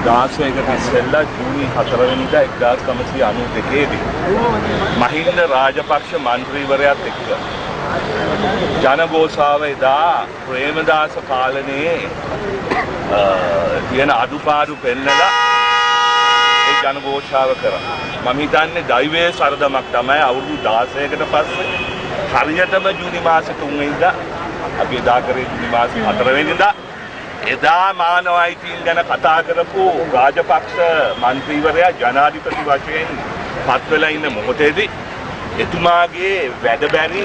16කට ඉස්සෙල්ලා ජූනි 4 වෙනිදා 1992 දී මහින්ද රාජපක්ෂ මන්ත්‍රීවරයාත් එක්ක ජනගෝසාව එදා ප්‍රේමදාස පාලනයේ තියෙන අඩුපාඩු පෙන්නලා ඒ ජනගෝසාව කරා. මම හිතන්නේ දෛවයේ සරදමක් තමයි අවුරුදු 16කට පස්සේ හරියටම ජූනි මාසේ 3 වෙනිදා අපි එදා කරේ ජූනි මාසේ 4 වෙනිදා එදා මානව අයිතීන් ගැන කතා කරපු රාජපක්ෂ මන්ත්‍රීවරයා ජනාධිපති වශයෙන් පත් වෙලා ඉන්න මොහොතේදී එතුමාගේ වැඩබැරි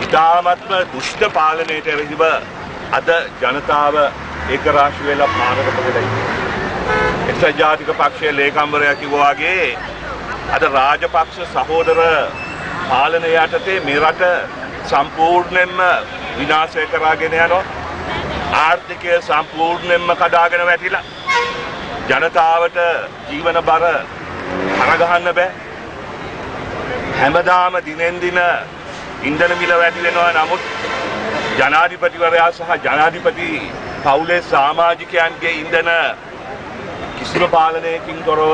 ඉතාමත්ම දුෂ්ට පාලනයට එරෙහිව අද ජනතාව ඒකරාශී වෙලා පාරකට පොදලා ඉන්නේ. එක්සත් ජාතික පක්ෂයේ ලේකම්වරයා කිව්වා වගේ අද රාජපක්ෂ සහෝදර පාලනය යටතේ මේ රට සම්පූර්ණයෙන්ම විනාශය කරගෙන යනවා. ආර්ථිකය සම්පූර්ණයෙන්ම කඩාගෙන වැටිලා ජනතාවට ජීවන බර හරගහන්න බෑ. හැමදාම දිනෙන් දින ඉන්ධන මිල වැඩි වෙනවා. නමුත් ජනාධිපතිවරයා සහ ජනාධිපති පවුලේ සමාජිකයන්ගේ ඉන්ධන කිසිම පාලනයකින් තොරව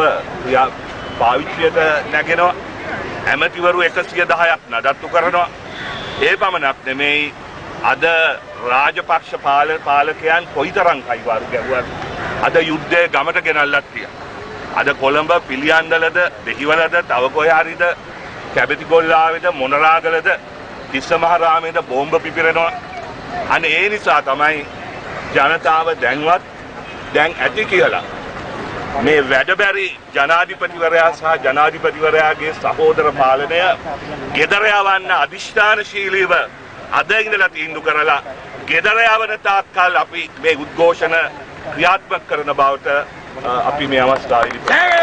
පාවිච්චියට නැගෙනවා. ඇමතිවරු 110ක් නඩත්තු කරනවා. ඒ පමණක් නෙමෙයි අද රාජපක්ෂ පාලකයන් කොයිතරම් කයිවාරු ගැහුවත් අද යුද්ධය ගමට ගෙනල්ලක් තියා. අද කොළඹ පිළියන්දලද දෙහිවලද තව කොහේ හරිද කැබිතිගොල්ලාවේද මොනරාගලද තිස්සමහරාමේද බෝම්බ පිපිරෙනවා. අනේ ඒ නිසා තමයි ජනතාව දැන් ඇති කියලා මේ වැඩබැරි ජනාධිපතිවරයා සහ ජනාධිපතිවරයාගේ සහෝදර පාලනය ගෙදර යවන්න අධිෂ්ඨානශීලීව අද ඉඳලා තීන්දුව කරලා ගෙදර යවන තාක්කල් අපි මේ උද්ඝෝෂණ ක්‍රියාත්මක කරන බවට අපි මේ අවස්ථාවේදී